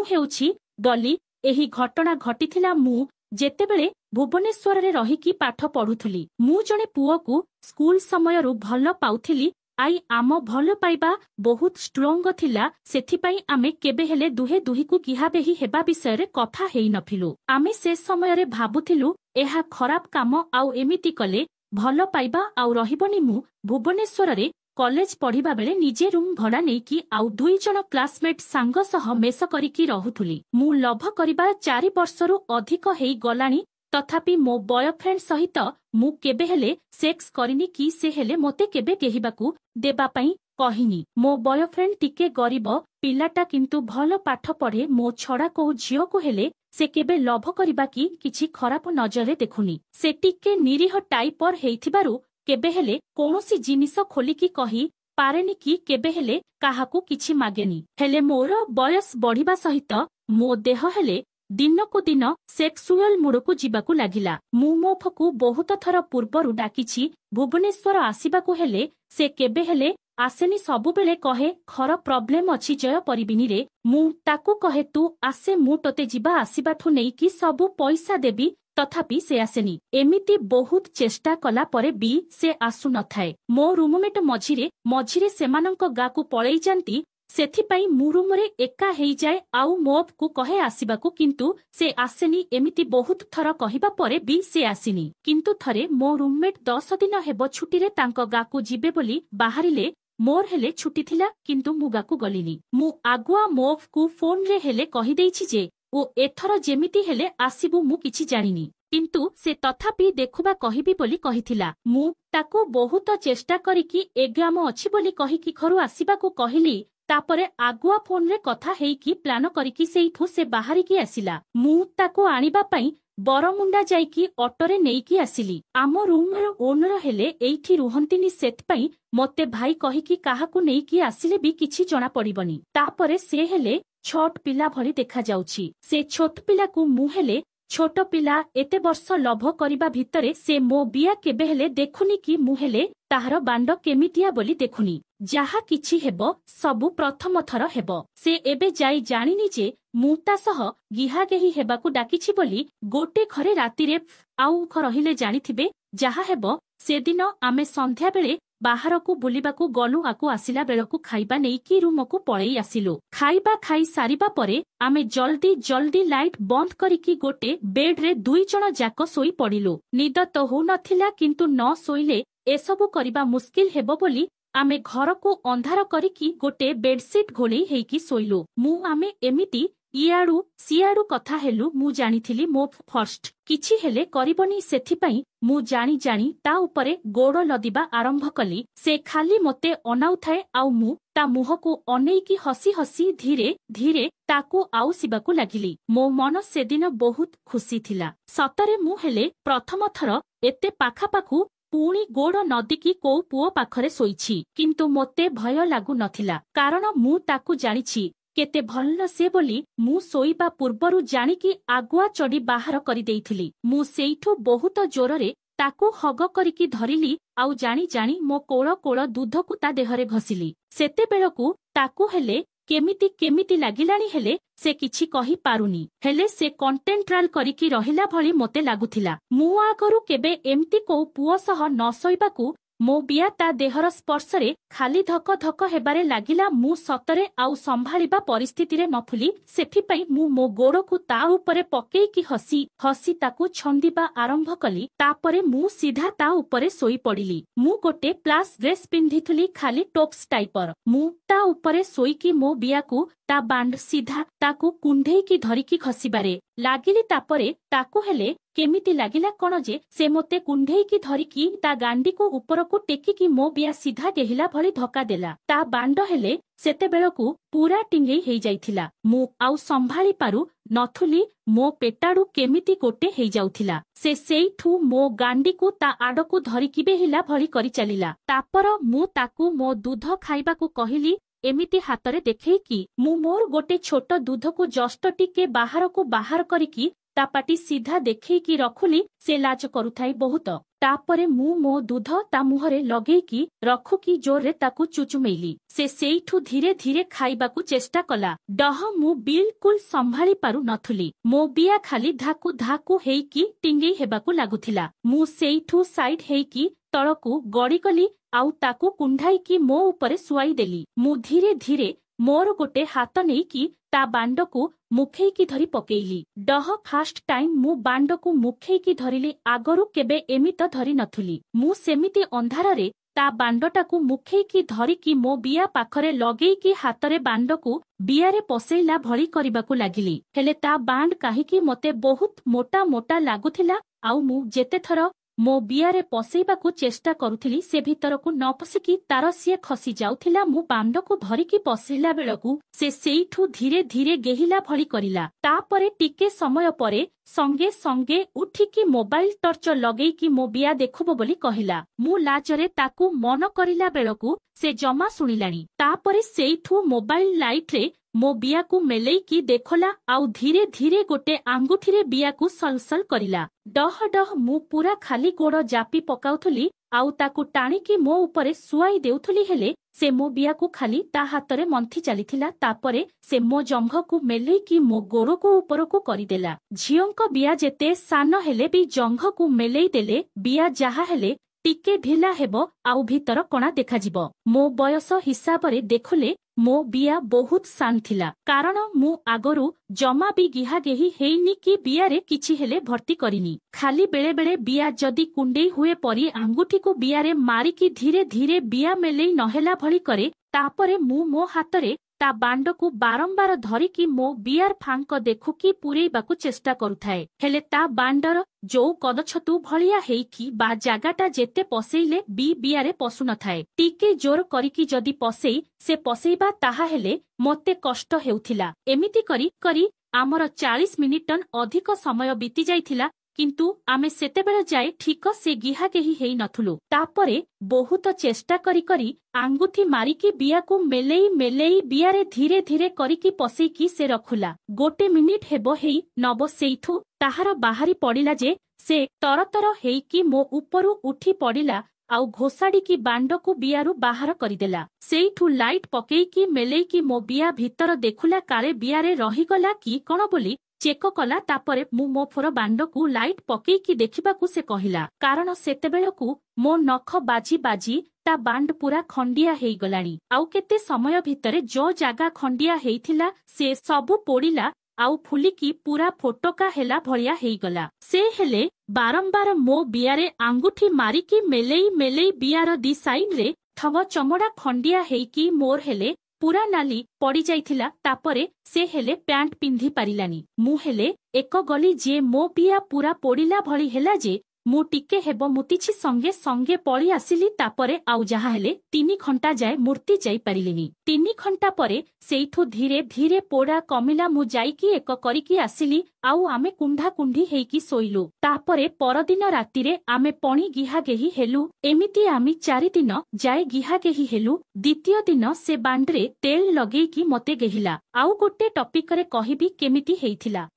हेउछि डली। एही घटना घटिथिला मु जेतेबेले भुवनेश्वर रे रहिकी पाठ पढुथुली। मु जणे पुओकु स्कूल समयरु भल पाउथिली। आई आम भल पाइबा बहुत स्ट्रंग थिला, सेथिपाई आमे केबे हेले दुहे दुहिकु किहाबेही हेबा विषय रे कथा हेई नथिलु। आमे से समय रे भाबुथिलु एहा खराब काम आउ एमिति कले भल पाइबा आउ रहिबनी। मु भुवनेश्वर रे कॉलेज पढ़िबा बेले निजे रूम भड़ा नेकी आउ 2 जण क्लासमेट सांग सह मेस करिकी रहुथुली। मु लभ करिबा 4 वर्षरु अधिक हेई गलानी, तथापि मो बॉयफ्रेंड सहित मु केबे हेले सेक्स करिनी कि से हेले मोते केबे केहिबाकू देबा पई कहिनी। मो बॉयफ्रेंड टिके गरीब पिलाटा किंतु भल पाठ पढ़े। मो छड़ा को झियो को हेले से केबे लभ करिबा कि किछि खराब नजरे देखुनी। से टिके निरीह टाइपर हेइथिबारु केबे हेले कोनोसी जिनिस खोलिकी कही पारेनी कि केबे हेले काहाकू किछि मागेनी। हेले मोर बयस बढ़िबा सहित मो देह हेले दिनकु दिन सेक्सुअल मुडकु जिबाकू लागिला। मु मोफकू बहुत थर पूर्वरु डाकिछि भुवनेश्वर आसीबाकू हेले से केबे हेले आसेनी। सबुबेले कहे खर प्रॉब्लम अछि जय परिबिनी रे। मु ताकू कहे तू आसे मु तोते जिबा आसीबाठू नेकी सबु पैसा देबी, तथापि से आसेनी। एमिति बहुत चेष्टा कला परे भी से आसु नथाए। मो रूममेट मझिरे मझिरे सेमानंक गाकू पळेई जांती, सेथिपाई मु रूमरे एका हेई जाए आउ मोपकू कहे आसीबाकू, किंतु से आसेनी। एमिति बहुत थर कहिबा परे भी से आसीनी। किंतु थरे मो रूममेट 10 दिन हेबो छुटीरे तांक गाकू जिबे बोली बाहरिले। मोर हेले छुट्टी थिला, किंतु मु गाकू गलिनी। मु आगुआ मोपकू फोन रे हेले कहि देइछि जे ओ एथर जेमिति हेले आसीबू। मु किछि जानिनी, किंतु से तथापि देखुबा कहिबी बोली कहिथिला। मु ताकू बहुत चेष्टा करिकी एग्जाम अछि बोली कहिकी घरु आसीबाकू कहिली। तापरे आगुआ फोन रे कथा हेइकी प्लान करिकी सेइठू से बाहरिकी आसिला। मु ताकू आनिबा पई बरमुंडा जाइकी ऑटोरे नेइकी आसिली। आम रूम रो ओनर हेले एइठी रुहंतिनी, सेत पई मते भाई कहिकी काहाकू नेइकी आसिले भी किछि जणा पड़िबनी। तापरे से हेले छोट पिला भली देखा जाउछि। से छोट पिला को मु हेले छोट पिला एते वर्ष लभ करिबा भितरे से मो बिया केबे हेले देखुनी कि मु हेले ताहार बांड केमितिया बोली देखुनी। जाहा किछि हेबो सबु प्रथम थर हेबो। से एबे जाई जानिनी जे मु ता सह गिहागेही हेबाकू डाकिछि बोली। गोटे घरे रातिरे आउ रहिले जानिथिबे जाहा हेबो। सेदिन आमे संध्या बेले बाहरकू बुलिबाकू गलु। आकू आसिला बेलकू खाइबा नेइकी रूमकू पळेई आसिलु। खाइबा खाई सारिबा परे आमे जल्दी जल्दी लाइट बंद करिकी गोटे बेड रे 2 जण जाक सोई पड़िलु। निद तो हो नथिला, किंतु न सोइले एसबु करिबा मुश्किल हेबो बोली आमे घरकू अंधार करिकी गोटे बेडशीट घोड़ेई हेइकी सोइलु। मु आमे एमिति इयाडू सियाडू कथा हेलु। मु जानिथिली मो फर्स्ट किछि हेले करिबनी, सेथिपाई मु जानी जानी ता उपरे गोड़ लदिबा आरंभ कली। से खाली मते अनाउथाए आउ मु ता मुहकू अनेइकी हसी हसी धीरे धीरे ताकू आउ सिबाकू लागिली। मो मन सेदिन बहुत खुशी थिला। सतरे मु हेले प्रथम थर एते पाखापाखु पुणी गोड़ नदीकी को पुओ पाखरे सोइछि, किंतु मोते भय लागु नथिला। कारण मु ताकू जानिछि केते भल से बोली। मु सोइबा पूर्वरु जानिकी आगुआ चढ़ी बाहर करि देइथिली। मु सेइठू बहुत जोररे ताकू हग करिकी धरिली आउ जानी जानी मो कोळ कोळ दूधकू ता देहरे घसिली। सेते बेलकू ताकू हेले केमिति केमिति लागिलानी, हेले से किछि कहि पारुनी। हेले से कंटेंट्राल करिकी रहिला भली मोते लागुथिला। मु आगरु केबे एम्ति को पुओ सह न सोइबाकू मो बिया ता देहर स्पर्शरे खाली धक धक हेबारे लागिला। मु सतरे आउ संभाळिबा परिस्थिति रे नथुली। सेथिपाई मु मो गोड़कू ता उपरे पकेइकी हसी हसी ताकू छंदिबा आरंभ कली। तापरे मु सीधा ता उपरे सोई पड़िली। मु गोटे प्लास ड्रेस पिंधिथुली, खाली टॉप्स टाइपर। मु ता उपरे सोईकी मो बियाकू ता बांड सीधा ताकू कुंढेइकी धरिकी खसिबारे लागिली। तापरे ताकू हेले केमिति लागिला कोन जे से मोते कुंढेइकी धरिकी ता गांडीकू उपरकू टेकिकी मो बिया सीधा गेहिला भली धक्का देला। ता बांड हेले सेते बेलकू पूरा टिंगेई हेई जाइथिला। मु आउ संभाळी पारु नथुली। मो पेटाडू केमिति गोटे हेई जाउथिला। से सेइठू मो गांडीकू ता आडकू धरिकी बेहिला भली करि चलिला। तापर मु ताकू मो दूध खाइबाकू कहिली। एमिति हातरे देखैकी मु मोर गोटे छोट दूधकू जस्ट टिके बाहरकू बाहर करिकी ତା ପାଟି ସିଧା ଦେଖେଇକି ରଖୁଲି ସେ ଲାଜ କରୁଥାଏ ବହୁତ। ତାପରେ ମୁଁ ମୋ ଦୁଧ ତା ମୁହଁରେ ଲଗେଇକି ରଖୁକି ଜୋରରେ ତାକୁ ଚୁଚୁମେଇଲି। ସେ ସେଇଠୁ ଧୀରେ ଧୀରେ ଖାଇବାକୁ ଚେଷ୍ଟା କଲା। ଡହ ମୁଁ ବିଲକୁଲ ସମ୍ଭାଳି ପାରୁ ନଥିଲି। ମୋ ବିଆ ଖାଲି ଧାକୁ ଧାକୁ ହେଇକି ଟିଙ୍ଗେଇ ହେବାକୁ ଲାଗୁଥିଲା। ମୁଁ ସେଇଠୁ ସାଇଡ ହେଇକି ତଳକୁ ଗଡ଼ିଗଲି ଆଉ ତାକୁ କୁଣ୍ଢାଇକି ମୋ ଉପରେ ଶୁଆଇଦେଲି। ମୁଁ ଧୀରେ ଧୀରେ ମୋର ଗୋଟେ ହାତ ନେଇକି ତା ବାଣ୍ଡକୁ ମୁଖେଇକି ଧରି ପକେଇଲି। ଡହ ଫାଷ୍ଟ ଟାଇମ୍ ମୁଁ ବାଣ୍ଡକୁ ମୁଖେଇକି ଧରିଲି। ଆଗରୁ କେବେ ଏମିତି ଧରି ନଥିଲି। ମୁଁ ସେମିତି ଅନ୍ଧାରରେ ତା ବାଣ୍ଡଟାକୁ ମୁଖେଇକି ଧରିକି ମୋ ବିଆ ପାଖରେ ଲଗେଇକି ହାତରେ ବାଣ୍ଡକୁ ବିଆରେ ପଶେଇଲା ଭଳି କରିବାକୁ ଲାଗିଲି। ହେଲେ ତା ବାଣ୍ଡ କାହିଁକି ମତେ ବହୁତ ମୋଟା ମୋଟା ଲାଗୁଥିଲା ଆଉ ମୁଁ ଯେତେଥର ମୋ ବିଆରେ ପଶେଇବାକୁ ଚେଷ୍ଟା କରୁଥିଲି ସେ ଭିତରକୁ ନ ପଶିକି ତାର ସିଏ ଖସି ଯାଉଥିଲା। ମୁଁ ବାଣ୍ଡକୁ ଧରିକି ପଶେଇଲା ବେଳକୁ ସେ ସେଇଠୁ ଧୀରେ ଧୀରେ ଗେହିଲା ଭଳି କରିଲା। ତାପରେ ଟିକେ ସମୟ ପରେ ସଙ୍ଗେ ସଙ୍ଗେ ଉଠିକି ମୋବାଇଲ ଟର୍ଚ୍ଚ ଲଗେଇକି ମୋ ବିଆ ଦେଖୁବ ବୋଲି କହିଲା। ମୁଁ ଲାଜରେ ତାକୁ ମନ କରିଲା ବେଳକୁ ସେ ଜମା ଶୁଣିଲାଣି। ତାପରେ ସେଇଠୁ ମୋବାଇଲ ଲାଇଟରେ ମୋ ବିଆକୁ ମେଲେଇକି ଦେଖଲା ଆଉ ଧୀରେ ଧୀରେ ଗୋଟେ ଆଙ୍ଗୁଠିରେ ବିଆକୁ ସଲସଲ କରିଲା। ଡହ ଡହ ମୁଁ ପୁରା ଖାଲି ଗୋଡ଼ ଜାପି ପକାଉଥିଲି ଆଉ ତାକୁ ଟାଣିକି ମୋ ଉପରେ ଶୁଆଇ ଦେଉଥିଲି। ହେଲେ ସେ ମୋ ବିଆକୁ ଖାଲି ତା ହାତରେ ମନ୍ଥି ଚାଲିଥିଲା। ତାପରେ ସେ ମୋ ଜଙ୍ଘକୁ ମେଲେଇକି ମୋ ଗୋଡ଼କୁ ଉପରକୁ କରିଦେଲା। ଝିଅଙ୍କ ବିଆ ଯେତେ ସାନ ହେଲେ ବି ଜଙ୍ଘକୁ ମେଲେଇ ଦେଲେ ବିଆ ଯାହା ହେଲେ ଟିକେ ଢିଲା ହେବ ଆଉ ଭିତର କଣା ଦେଖାଯିବ। ମୋ ବୟସ ହିସାବରେ ଦେଖୁଲେ ମୋ ବିଆ ବହୁତ ସାନ ଥିଲା। କାରଣ ମୁଁ ଆଗରୁ ଜମା ବି ଗିହାଗେହି ହେଇନି କି ବିଆରେ କିଛି ହେଲେ ଭର୍ତ୍ତି କରିନି। ଖାଲି ବେଳେ ବେଳେ ବିଆ ଯଦି କୁଣ୍ଡେଇ ହୁଏ ପରି ଆଙ୍ଗୁଠିକୁ ବିଆରେ ମାରିକି ଧୀରେ ଧୀରେ ବିଆ ମେଲେଇ ନହେଲା ଭଳି କରେ। ତାପରେ ମୁଁ ମୋ ହାତରେ ତା ବାଣ୍ଡକୁ ବାରମ୍ବାର ଧରିକି ମୋ ବିଆର ଫାଙ୍କ ଦେଖୁକି ପୂରେଇବାକୁ ଚେଷ୍ଟା କରୁଥାଏ। ହେଲେ ତା ବାଣ୍ଡର ଯୋଉ କଦଛତୁ ଭଳିଆ ହେଇକି ବା ଜାଗାଟା ଯେତେ ପଶେଇଲେ ବି ବିଆରେ ପଶୁନଥାଏ। ଟିକେ ଜୋର କରିକି ଯଦି ପଶେଇ ସେ ପଶେଇବା ତାହା ହେଲେ ମତେ କଷ୍ଟ ହେଉଥିଲା। ଏମିତି କରି କରି ଆମର 40 ମିନିଟ ଅଧିକ ସମୟ ବିତି ଯାଇଥିଲା। କିନ୍ତୁ ଆମେ ସେତେବେଳେ ଯାଏ ଠିକ ସେ ଗିହାଗେହି ହେଇ ନଥିଲୁ। ତାପରେ ବହୁତ ଚେଷ୍ଟା କରି କରି ଆଙ୍ଗୁଠି ମାରିକି ବିଆକୁ ମେଲେଇ ମେଲେଇ ବିଆରେ ଧୀରେ ଧୀରେ କରିକି ପଶେଇକି ସେ ରଖୁଲା। ଗୋଟେ ମିନିଟ ହେବ ହେଇ ନବ ସେଇଠୁ ତାହାର ବାହାରି ପଡ଼ିଲା ଯେ ସେ ତରତର ହେଇକି ମୋ ଉପରୁ ଉଠି ପଡ଼ିଲା ଆଉ ଘୋଷାଡ଼ିକି ବାଣ୍ଡକୁ ବିଆରୁ ବାହାର କରିଦେଲା। ସେଇଠୁ ଲାଇଟ୍ ପକେଇକି ମେଲେଇକି ମୋ ବିଆ ଭିତର ଦେଖୁଲା କାଳେ ବିଆରେ ରହିଗଲା କି କଣ ବୋଲି ଚେକ କଲା। ତାପରେ ମୁଁ ମୋ ଫୋର ବାଣ୍ଡକୁ ଲାଇଟ୍ ପକେଇକି ଦେଖିବାକୁ ସେ କହିଲା। କାରଣ ସେତେବେଳକୁ ମୋ ନଖ ବାଜି ବାଜି ତା ବାଣ୍ଡ ପୁରା ଖଣ୍ଡିଆ ହେଇଗଲାଣି। ଆଉ କେତେ ସମୟ ଭିତରେ ଯୋ ଜାଗା ଖଣ୍ଡିଆ ହେଇଥିଲା ସେ ସବୁ ପୋଡ଼ିଲା ଆଉ ଫୁଲିକି ପୁରା ଫୋଟକା ହେଲା ଭଳିଆ ହେଇଗଲା। ସେ ହେଲେ ବାରମ୍ବାର ମୋ ବିଆରେ ଆଙ୍ଗୁଠି ମାରିକି ମେଲେଇ ମେଲେଇ ବିଆର ଦି ସାଇଡରେ ଥବ ଚମଡ଼ା ଖଣ୍ଡିଆ ହେଇକି ମୋର ହେଲେ ପୁରା ନାଲି ପଡ଼ିଯାଇଥିଲା। ତାପରେ ସେ ହେଲେ ପ୍ୟାଣ୍ଟ ପିନ୍ଧି ପାରିଲାନି। ମୁଁ ହେଲେ ଏକ ଗଲି ଯେ ମୋ ବିଆ ପୁରା ପୋଡ଼ିଲା ଭଳି ହେଲା ଯେ ମୁଁ ଟିକେ ହେବ ମୁତିଛି ସଙ୍ଗେ ସଙ୍ଗେ ପଳି ଆସିଲି। ତାପରେ ଆଉ ଯାହା ହେଲେ 3 ଘଣ୍ଟା ଯାଏ ମୂର୍ତ୍ତି ଯାଇ ପାରିଲିନି। 3 ଘଣ୍ଟା ପରେ ସେଇଠୁ ଧୀରେ ଧୀରେ ପୋଡ଼ା କମିଲା। ମୁଁ ଯାଇକି ଏକ କରିକି ଆସିଲି ଆଉ ଆମେ କୁଣ୍ଢା କୁଣ୍ଢି ହେଇକି ଶୋଇଲୁ। ତାପରେ ପରଦିନ ରାତିରେ ଆମେ ପଣି ଗିହାଗେହି ହେଲୁ। ଏମିତି ଆମେ 4 ଦିନ ଯାଏ ଗିହାଗେହି ହେଲୁ। ଦ୍ୱିତୀୟ ଦିନ ସେ ବାଣ୍ଡରେ ତେଲ ଲଗେଇକି ମତେ ଗେହିଲା। ଆଉ ଗୋଟେ ଟପିକରେ କହିବି କେମିତି ହେଇଥିଲା।